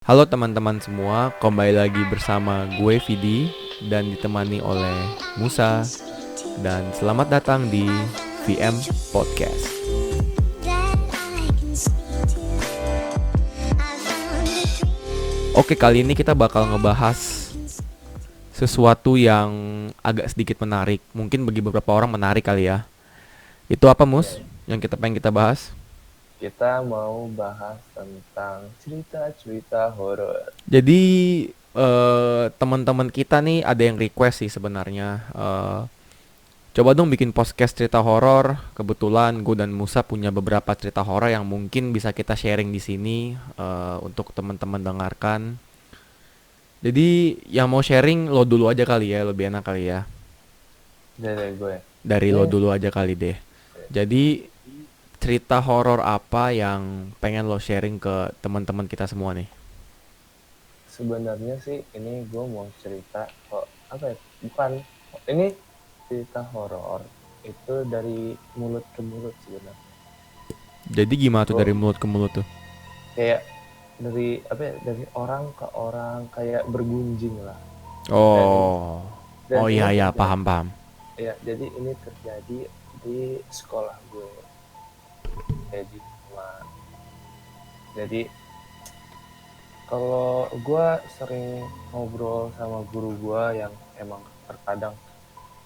Halo teman-teman semua, kembali lagi bersama gue Vidi dan ditemani oleh Musa dan selamat datang di VM Podcast. Oke, kali ini kita bakal ngebahas sesuatu yang agak sedikit menarik. Mungkin bagi beberapa orang menarik kali ya. Itu apa, Mus? Yang pengen kita bahas? Kita mau bahas tentang cerita-cerita horor. Jadi teman-teman kita nih ada yang request sih sebenarnya. Coba dong bikin podcast cerita horor. Kebetulan gue dan Musa punya beberapa cerita horor yang mungkin bisa kita sharing di sini untuk teman-teman dengarkan. Jadi yang mau sharing lo dulu aja kali ya, lebih enak kali ya. Dari gue. Dari lo Ini dulu aja kali deh. Jadi cerita horor apa yang pengen lo sharing ke teman-teman kita semua nih? sebenarnya sih ini gue mau cerita kok apa ya? Bukan ini cerita horor itu dari mulut ke mulut sebenarnya. Jadi gimana tuh Gue dari mulut ke mulut tuh? kayak dari apa ya? Dari orang ke orang kayak bergunjing lah. Dan ini Oh, dan oh ini iya ya, terjadi paham paham. ya. Jadi ini terjadi di sekolah gue. Jadi jadi kalau gue sering ngobrol sama guru gue yang emang terkadang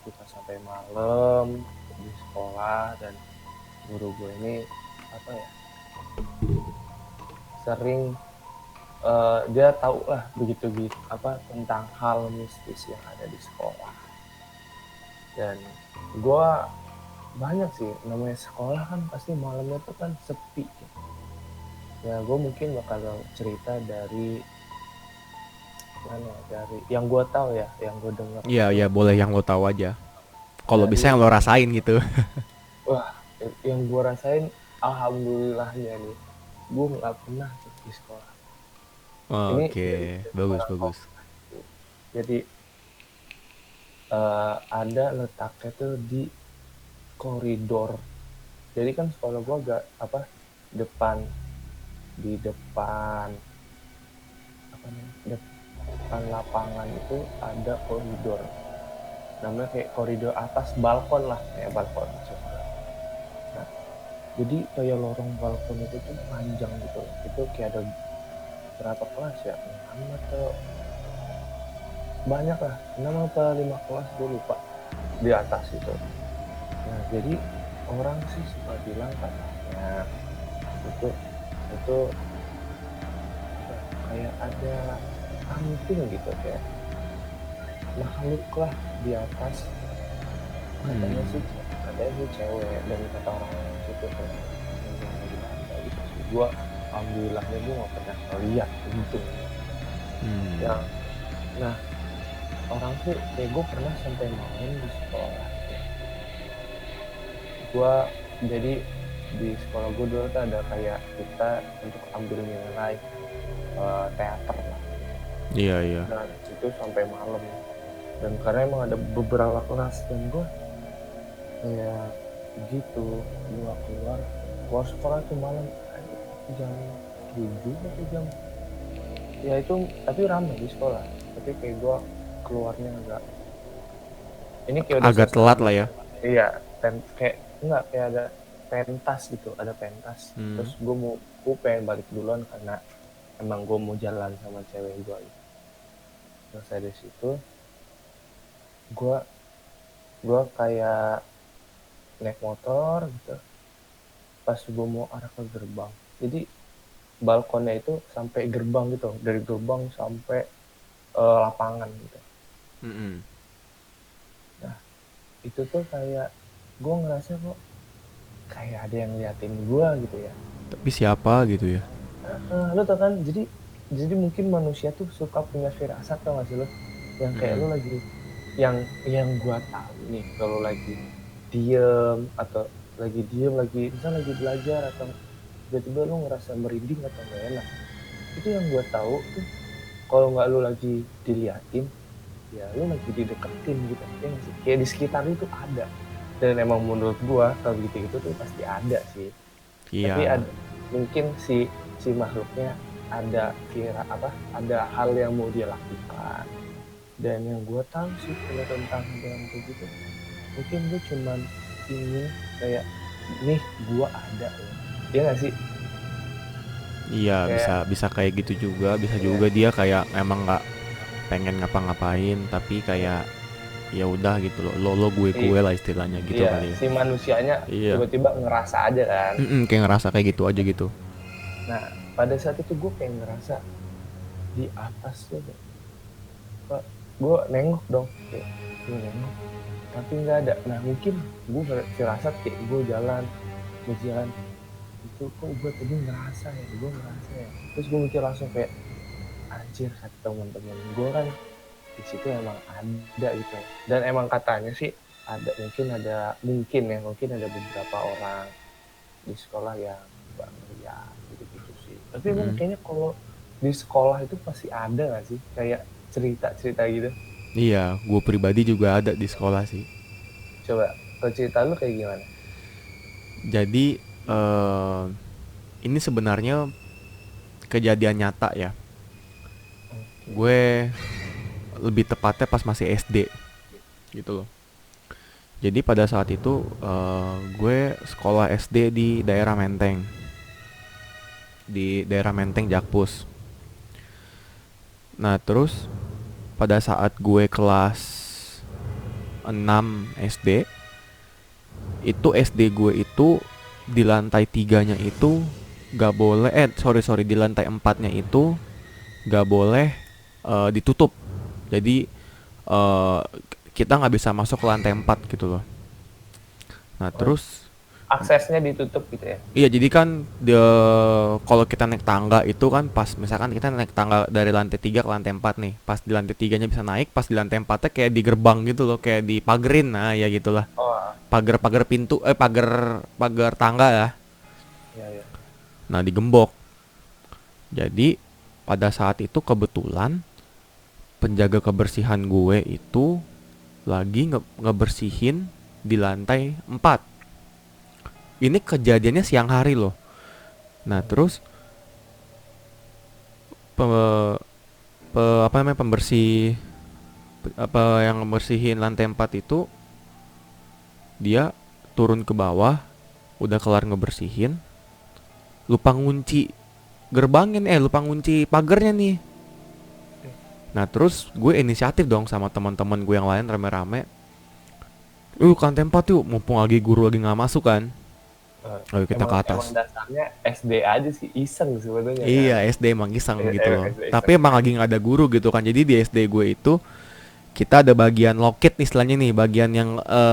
suka sampai malam di sekolah, dan guru gue ini apa ya, sering dia tahu lah begitu gitu apa tentang hal mistis yang ada di sekolah. Dan gue banyak sih, namanya sekolah kan pasti malamnya tuh kan sepi gitu. Ya gue mungkin bakal cerita dari mana, dari yang gue tahu ya, yang gue dengar Iya itu ya, boleh yang lo tahu aja. Kalau bisa dari yang lo rasain gitu. wah, yang gue rasain alhamdulillahnya nih, gue nggak pernah tuh di sekolah ini dari Oke, bagus orang bagus. kompleks. Jadi ada letaknya tuh di koridor. Jadi kan sekolah gue agak apa, depan, di depan apa namanya, depan lapangan itu ada koridor, namanya kayak koridor atas, balkon lah, kayak balkon maksudnya. Nah, jadi kayak lorong balkon itu tuh panjang gitu, itu kayak ada berapa kelas ya, 6 atau banyak lah, 6 atau 5 kelas gue lupa, di atas itu. Nah jadi orang sih suka bilang katanya itu itu kayak ada something gitu, kayak makhluk lah di atas. Katanya Hmm. sih katanya sih cewek, dan kata orang-orang situ kayak yang di lantai gitu sih. Gue alhamdulillahnya gue gak pernah ngeliat, untung. Hmm. Yang nah, orang sih kayak gue pernah sampai main di sekolah. Gue jadi di sekolah gue dulu tuh ada kayak kita untuk ambil nilai teater lah. Iya iya. Dan itu sampai malam, dan karena emang ada beberapa kelas, dan gue kayak gitu, gue keluar sekolah tuh malam jam 7 atau jam, ya itu, tapi ramai di sekolah, tapi kayak gue keluarnya agak, ini kayak udah Agak selesai. telat lah ya. Iya, kayak enggak, kayak ada pentas gitu, ada pentas. Hmm. Terus gue pengen balik duluan karena emang gue mau jalan sama cewek gue gitu. Terus dari situ gue gue kayak naik motor gitu, pas gue mau arah ke gerbang. Jadi balkonnya itu sampai gerbang gitu, dari gerbang sampai lapangan gitu. Mm-mm. Nah itu tuh kayak gue ngerasa kok kayak ada yang liatin gue gitu ya. Tapi siapa gitu ya? Lo tau kan, jadi mungkin manusia tuh suka punya firasat, tau gak sih lo, yang kayak Mm-mm. lo lagi, yang gua tahu nih, kalau lagi diem atau lagi misal lagi belajar, atau tiba-tiba lo ngerasa merinding atau gak enak, itu yang gua tahu tuh, kalau nggak lo lagi diliatin, ya lo lagi dideketin gitu ya, kayak di sekitar itu ada. Dan emang menurut gua kalau gitu tuh pasti ada sih, tapi Iya. ada mungkin si makhluknya ada hal yang mau dia lakukan. Dan yang gue tahu sih kalau tentang hal kayak gitu, mungkin gue cuman ingin kayak nih gue ada loh, ya nggak sih? Iya, Kayak bisa kayak gitu juga, bisa ya, juga dia kayak emang nggak pengen ngapa-ngapain, tapi kayak ya udah gitu loh, lo si gue lah istilahnya gitu iya kali ya. si manusianya Iya. tiba-tiba ngerasa aja kan. Kayak ngerasa kayak gitu aja gitu. Nah pada saat itu gue kayak ngerasa di atas tuh, Pak, gue nengok dong, kayak gue nengok tapi nggak ada. Nah mungkin gue firasat kayak gue jalan itu kok gue tadi ngerasa ya, terus gue mikir langsung kayak anjir, kata teman-teman gue kan di situ emang ada gitu. Dan emang katanya sih mungkin ada beberapa orang di sekolah yang nggak ngeliat gitu sih. Tapi emang Mm-mm. kayaknya kalau di sekolah itu pasti ada nggak sih kayak cerita-cerita gitu. Iya, gue pribadi juga ada di sekolah sih. Coba kalau cerita lu kayak gimana? Jadi ini sebenarnya kejadian nyata ya. Oke. Gue lebih tepatnya pas masih SD gitu loh. Jadi pada saat itu gue sekolah SD di daerah Menteng, di daerah Menteng Jakpus. Nah terus pada saat gue kelas 6 SD, itu SD gue itu di lantai tiganya itu gak boleh, sorry di lantai empatnya itu gak boleh ditutup. Jadi eh, kita nggak bisa masuk ke lantai 4 gitu loh. Nah Oh, terus aksesnya ditutup gitu ya? iya, jadi kan kalau kita naik tangga itu kan pas misalkan kita naik tangga dari lantai 3 ke lantai 4 nih. Pas di lantai tiganya bisa naik, pas di lantai 4-nya kayak di gerbang gitu loh, kayak dipagerin. Nah, ya gitulah. Oh Pagar-pagar pintu, pagar tangga ya. iya iya. Nah, digembok. Jadi pada saat itu kebetulan penjaga kebersihan gue itu lagi ngebersihin di lantai 4. Ini kejadiannya siang hari loh. Nah, terus pe, apa namanya, pembersih apa yang bersihin lantai 4 itu dia turun ke bawah, udah kelar ngebersihin, lupa ngunci gerbangnya nih, lupa ngunci pagernya nih. Nah terus gue inisiatif dong sama teman-teman gue yang lain rame-rame, ke lantai 4 yuk, mumpung lagi guru lagi nggak masuk kan. Ayo kita ke Emang atas. dasarnya SD aja sih, iseng sebenarnya kan. Iya, SD emang iseng gitu loh. SD iseng. Tapi emang lagi nggak ada guru gitu kan. Jadi di SD gue itu kita ada bagian loket nih istilahnya nih, bagian yang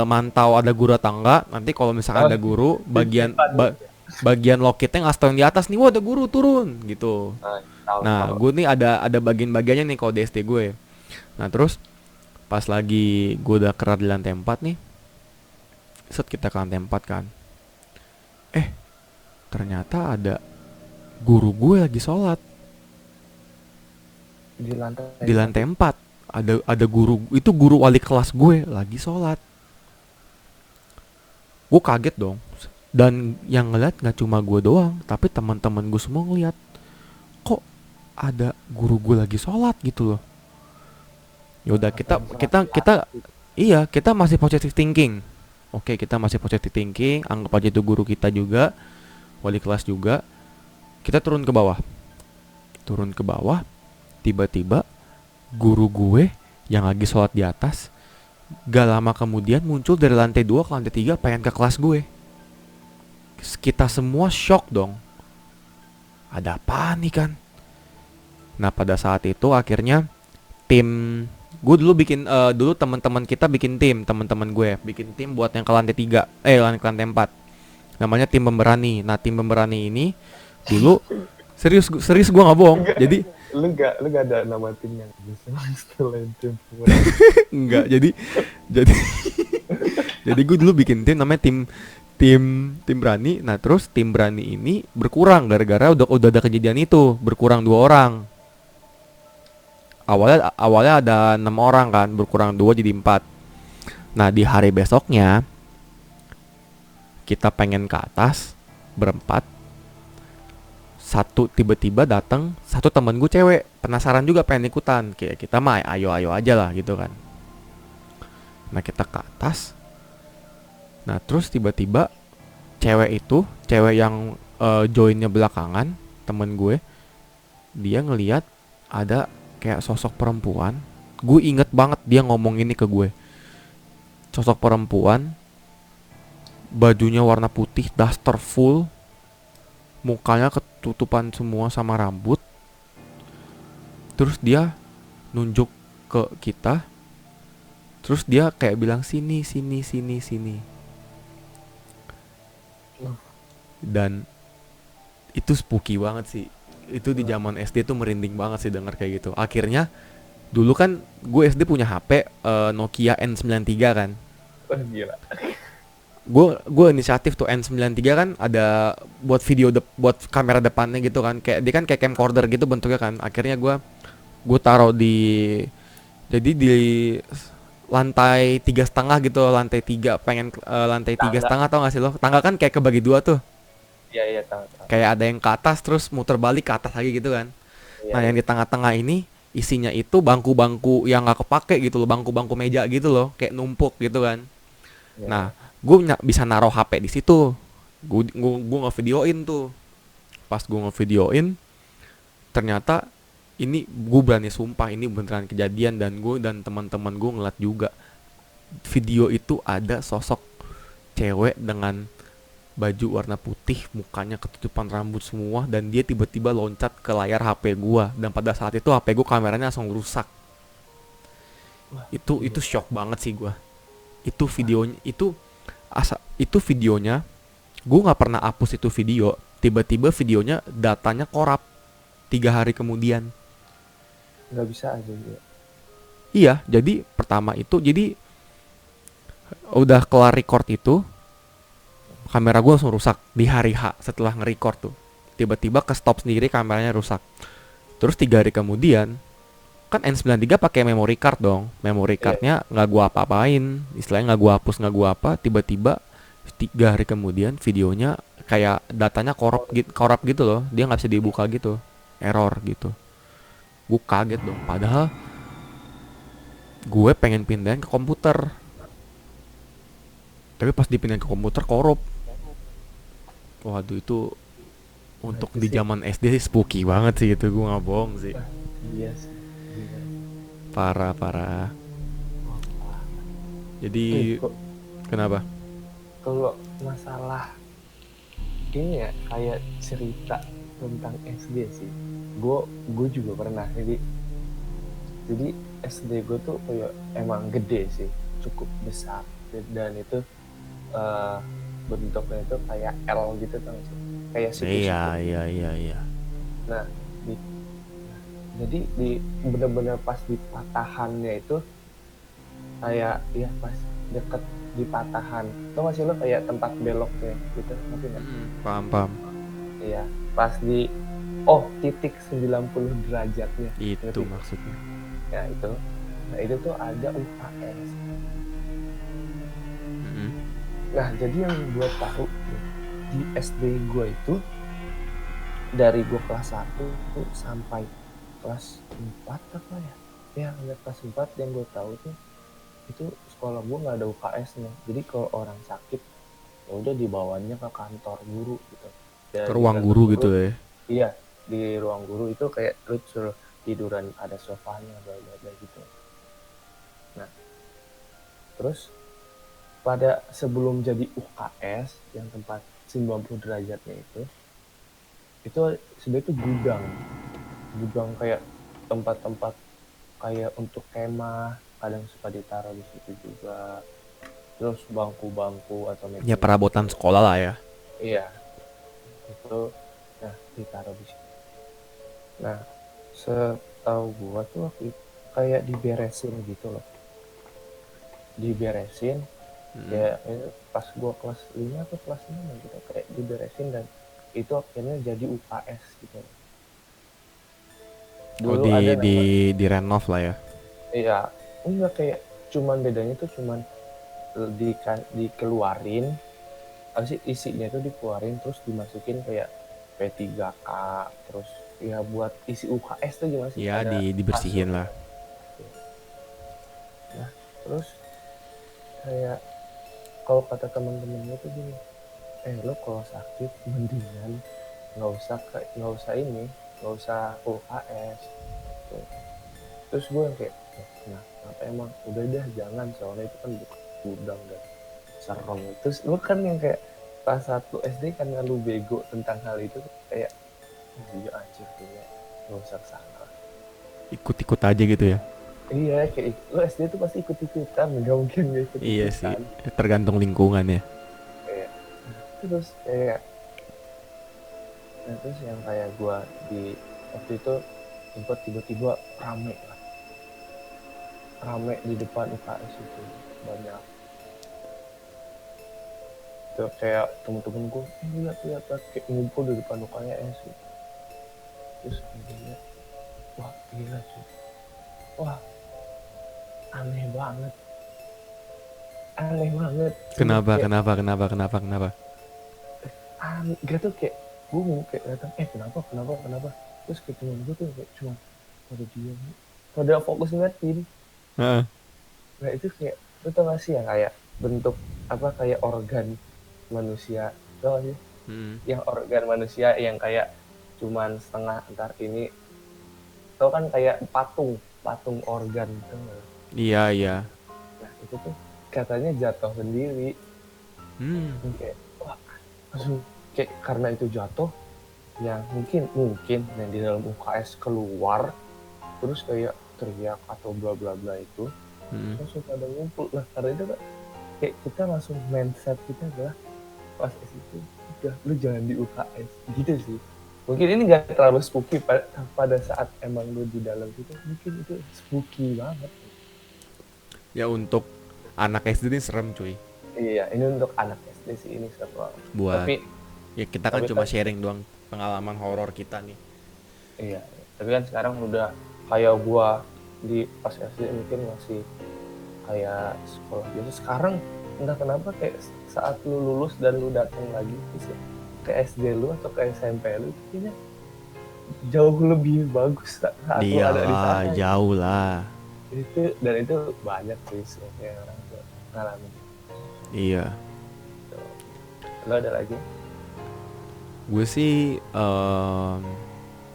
mantau ada guru atau enggak. Nanti kalau misalkan Oh, ada guru, titipan gitu ya? bagian loketnya ngasih tau yang di atas nih, wah ada guru turun gitu. Nah, tahu Nah, tahu. gue nih ada bagian-bagiannya nih kalau di SD gue. Nah, terus pas lagi gue udah kelar di lantai 4 nih, set kita ke lantai 4 kan. Eh, ternyata ada guru gue lagi sholat Di lantai di 4 lantai tuh. 4. Ada guru, itu guru wali kelas gue lagi sholat. Gue kaget dong. Dan yang ngeliat nggak cuma gue doang, tapi teman-teman gue semua ngeliat. Kok ada guru gue lagi sholat gitu loh. Yaudah kita Ngapain sholat kita di kita atas gitu? iya, kita masih positive thinking. Oke, kita masih positive thinking, anggap aja itu guru kita juga, wali kelas juga. Kita turun ke bawah. Turun ke bawah, tiba-tiba guru gue yang lagi sholat di atas, gak lama kemudian muncul dari lantai 2 ke lantai 3 pengen ke kelas gue. Kita semua shock dong. Ada apa nih kan? Nah, pada saat itu akhirnya tim gue dulu bikin dulu teman-teman kita bikin tim, teman-teman gue bikin tim buat yang ke lantai 3, lantai 4. Namanya tim pemberani. Nah, tim pemberani ini dulu serius serius gue nggak bohong. Jadi Lu gak ada nama tim yang bisa setelah tim. enggak, jadi jadi gue dulu bikin tim namanya tim tim tim berani. Nah, terus tim berani ini berkurang gara-gara udah ada kejadian itu, berkurang 2 orang. Awalnya ada 6 orang kan, berkurang 2 jadi 4. Nah, di hari besoknya kita pengen ke atas berempat. tiba-tiba datang satu temen gue cewek, penasaran juga pengen ikutan, kayak kita mah ayo aja lah gitu kan. Nah kita ke atas, nah terus tiba-tiba cewek yang joinnya belakangan, temen gue, dia ngelihat ada kayak sosok perempuan. Gue inget banget dia ngomong ini ke gue, sosok perempuan, bajunya warna putih, daster full, mukanya ketutupan semua sama rambut. Terus dia nunjuk ke kita, terus dia kayak bilang sini sini sini sini. Dan itu spooky banget sih. Itu di zaman SD tuh merinding banget sih denger kayak gitu. Akhirnya dulu kan gue SD punya HP Nokia N93 kan. Wah, gila. Gue inisiatif tuh N93 kan ada buat buat kamera depannya gitu kan. Kayak dia kan kayak camcorder gitu bentuknya kan. Akhirnya gue taruh jadi di lantai 3,5 gitu, lantai 3 pengen lantai 3,5, tau gak sih lo? Tangga kan kayak kebagi dua tuh. Iya, iya, tahu, tahu. Kayak ada yang ke atas terus muter balik ke atas lagi gitu kan. Iya, Nah yang iya. di tengah-tengah ini isinya itu bangku-bangku yang gak kepake gitu loh, bangku-bangku meja gitu loh, kayak numpuk gitu kan. Iya, iya. Nah gue bisa naruh HP di situ. Gue ngevideoin tuh. Pas gue ngevideoin, ternyata ini gue berani sumpah ini beneran kejadian, dan gue dan teman-teman gue ngeliat juga. Video itu ada sosok cewek dengan baju warna putih, mukanya ketutupan rambut semua, dan dia tiba-tiba loncat ke layar HP gua, dan pada saat itu HP gua kameranya langsung rusak. Wah, Itu iya. shock banget sih gua. Itu videonya gua nggak pernah hapus itu video. Tiba-tiba videonya datanya korup 3 hari kemudian. Nggak bisa aja ya. Iya, jadi pertama itu jadi udah kelar record itu, kamera gua langsung rusak di hari H setelah nge-record tuh. Tiba-tiba ke stop sendiri, kameranya rusak. Terus 3 hari kemudian, kan N93 pakai memory card dong. Memory Iya, iya. cardnya nggak gua apa-apain, istilahnya nggak gua hapus, nggak gua apa. Tiba-tiba 3 hari kemudian videonya kayak datanya korup gitu loh. Dia nggak bisa dibuka gitu, error gitu. Gue kaget dong. Padahal gue pengen pindahin ke komputer, tapi pas dipindahin ke komputer korup. Waduh itu Wah, untuk itu di sih. zaman SD sih spooky banget sih itu, gue nggak bohong sih. Wah, iya sih. Gila. Parah parah. Wah. Jadi Kok kenapa? kalau masalah ini ya kayak cerita tentang SD sih. Gue juga pernah. Jadi SD gue tuh kayak emang gede sih, cukup besar, dan itu eh, bentuknya itu kayak L gitu kan sih, kayak Iya situ-situ. iya iya iya. Nah, di, jadi di bener-bener pas di patahannya itu kayak ya pas deket di patahan, tau gak sih lo kayak tempat beloknya gitu, ngerti nggak? Paham paham. Iya, pas di titik 90 derajatnya, Itu ngerti? maksudnya. Ya itu, nah itu tuh ada UKS. Mm-mm. Nah, jadi yang gue tahu di SD gue itu dari gue kelas 1 tuh sampai kelas 4 apa ya? Ya, sampai kelas 4 yang gue tahu tuh itu sekolah gue nggak ada UKS-nya. Jadi kalau orang sakit ya udah dibawanya ke kantor guru gitu. Ya Ke di ruang kantor guru guru, gitu ya. iya, di ruang guru itu kayak lu suruh tiduran ada sofanya bla bla bla gitu. Nah, terus pada sebelum jadi UKS yang tempat 90 derajatnya itu sebenarnya itu gudang kayak tempat-tempat kayak untuk kemah, kadang suka ditaruh di situ juga, terus bangku-bangku atau Ya meja-meja perabotan sekolah lah ya. iya itu, nah ditaruh di situ. Nah, setahu gua tuh waktu itu kayak diberesin gitu loh, diberesin Mm-mm. ya itu pas gua kelas 5 atau kelas 6 gitu kayak diberesin, dan itu akhirnya jadi UKS gitu. Oh Dulu ada nama, di renov lah ya. iya, enggak kayak cuman bedanya tuh cuman dikeluarin apa sih isinya itu, dikeluarin terus dimasukin kayak P3K, terus ya buat isi UKS tuh gimana sih, Ya ada dibersihin kasur. lah. Nah terus kayak kalau kata teman-temannya tuh gini, lo kalau sakit mendingan nggak usah UKS tuh. Terus gue yang kayak, nah kenapa emang, udah dah jangan, soalnya itu kan bukan gudang dan serem. Terus lu kan yang kayak kelas 1 SD karena lu bego tentang hal itu kayak, oh iya anjir kayaknya nggak usah kesana. Ikut-ikut aja gitu ya. Iya kayak lu SD tuh pasti ikut-ikutan, nggak mungkin nggak Iya sih, ikut-ikutan tergantung lingkungan ya. kayak. Terus kayak, nah terus yang kayak gue di waktu itu sempat tiba-tiba rame di depan UKS itu, banyak tuh kayak temen-temen gue, lihat kayak ngumpul di depan UKS gitu. Terus dia, wah gila cuy, wah aneh banget, aneh banget sumpah, Kenapa, kayak kenapa, kenapa, kenapa, kenapa? gak tuh kayak gue mau kayak datang, kenapa, terus kayak temen gue tuh kayak cuma pada diam, pada fokus ngeliatin. Heeh. Nah itu kayak, lu tau gak sih yang kayak bentuk apa, kayak organ manusia, tau gak sih Mm. yang organ manusia yang kayak cuman setengah, entar ini tau kan, kayak patung patung organ tuh. Iya, iya. Nah itu tuh katanya jatuh sendiri. Hmm. Kayak wah, langsung kayak karena itu jatuh, yang mungkin yang di dalam UKS keluar, terus kayak teriak atau bla bla bla itu, Mm. langsung pada ngumpul lah. Karena itu kan kayak kita langsung, mindset kita adalah pas itu udah, lu jangan di UKS gitu sih. Mungkin ini gak terlalu spooky pada saat emang lu di dalam itu, mungkin itu spooky banget. Ya untuk anak SD ini serem cuy. Iya, ini untuk anak SD sih ini seru. Buat Tapi ya kita kan cuma kan sharing doang pengalaman horor kita nih. iya, tapi kan sekarang udah kayak gua di pas SD mungkin masih kayak sekolah biasa. Sekarang entah kenapa kayak saat lu lulus dan lu datang lagi ke SD lu atau ke SMP lu, kayaknya jauh lebih bagus saat lu ada di Iyalah, sana. jauh lah. Itu banyak sih kayak orang tuh ngalamin. Iya. Lo ada lagi? Gue sih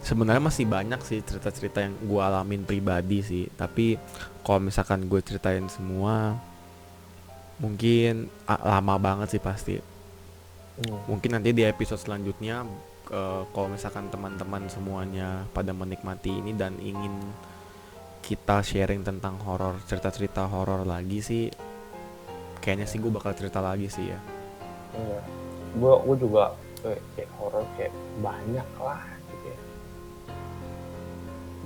sebenarnya masih banyak sih cerita-cerita yang gue alamin pribadi sih. Tapi kalau misalkan gue ceritain semua, mungkin lama banget sih pasti. Mungkin nanti di episode selanjutnya, kalau misalkan teman-teman semuanya pada menikmati ini dan ingin kita sharing tentang horor, cerita-cerita horor lagi sih, kayaknya sih gue bakal cerita lagi sih ya. Iya. Gue juga kayak horor kayak banyak lah gitu ya.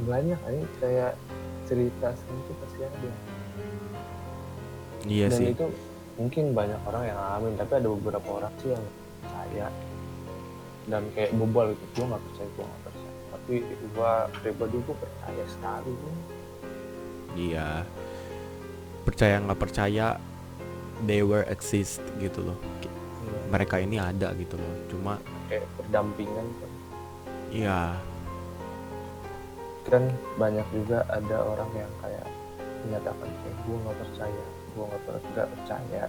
Banyak aja kayak cerita itu pasti ada. Iya Dan sih. itu mungkin banyak orang yang ngalamin, tapi ada beberapa orang sih yang percaya dan kayak bebal gitu. Gue nggak percaya, tapi gue pribadi gue percaya sekali. Iya. Percaya nggak percaya, they were exist gitu loh. Mereka ini ada gitu loh. Cuma kayak berdampingan kan. iya. Kan banyak juga ada orang yang kayak menyatakan kayak gue nggak percaya, gue nggak percaya,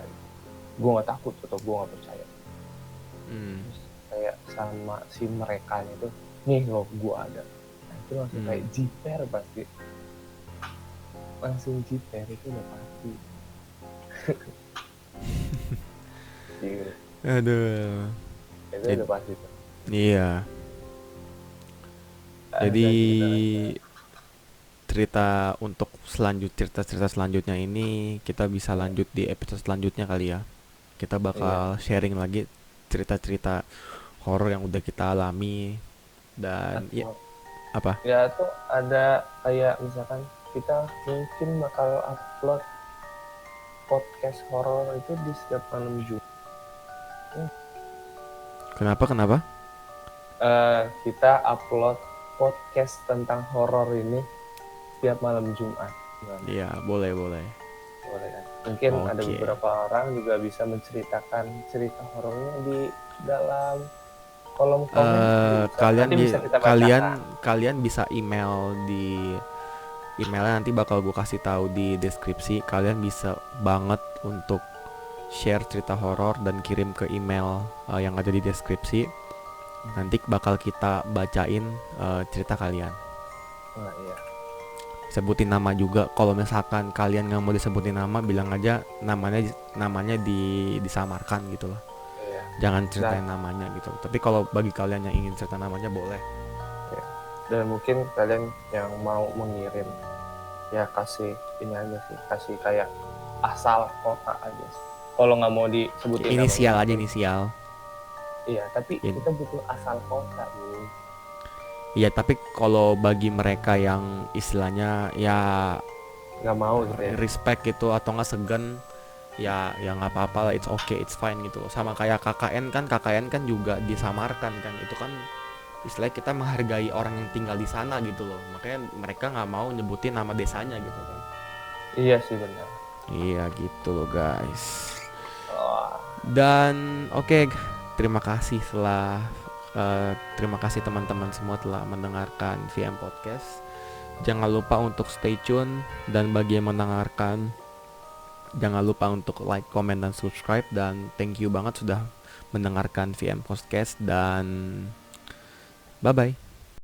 gue nggak takut atau gue nggak percaya. Terus kayak sama si mereka itu, nih loh gue ada. Nah itu langsung kayak jiper pasti. Langsung jiper itu udah pasti. Gitu. Aduh. Itu udah pasti tuh. Iya. Jadi cerita selanjutnya ini kita bisa lanjut di episode selanjutnya kali ya. Kita bakal sharing lagi cerita-cerita horor yang udah kita alami dan ya apa? Ya tuh ada kayak misalkan kita mungkin bakal upload podcast horor itu di setiap malam Jumat. Kenapa? Kita upload podcast tentang horor ini setiap malam Jumat. Iya, boleh. Boleh kan? Mungkin ada beberapa orang juga bisa menceritakan cerita horornya di dalam kolom komen bisa. Kalian Nanti bisa kita kalian bacakan. kalian bisa email di emailnya, nanti bakal gue kasih tahu di deskripsi. Kalian bisa banget untuk share cerita horor dan kirim ke email yang ada di deskripsi. Nanti bakal kita bacain cerita kalian. Nah, iya. Sebutin nama juga. Kalau misalkan kalian nggak mau disebutin nama, bilang aja namanya disamarkan gitu loh. Iya. Jangan Dan, ceritain namanya gitu. Tapi kalau bagi kalian yang ingin cerita namanya boleh. ya. Dan mungkin kalian yang mau mengirim, ya kasih ini aja sih, kasih kayak asal kota aja sih. Kalau nggak mau disebutin Inisial namanya. aja, inisial. Iya, tapi In- kita butuh asal kota nih. Iya, tapi kalau bagi mereka yang istilahnya ya Nggak mau gitu ya. respect gitu atau nggak segan, ya nggak apa-apa lah, it's okay, it's fine gitu loh. Sama kayak KKN kan juga disamarkan kan, itu kan istilahnya kita menghargai orang yang tinggal di sana gitu loh, makanya mereka nggak mau nyebutin nama desanya gitu kan. Iya sih benar. Iya gitu loh guys. Wah, Dan oke, terima kasih terima kasih teman-teman semua telah mendengarkan VM Podcast. Jangan lupa untuk stay tune, dan bagi yang mendengarkan jangan lupa untuk like, comment, dan subscribe. Dan thank you banget sudah mendengarkan VM Podcast, dan bye bye.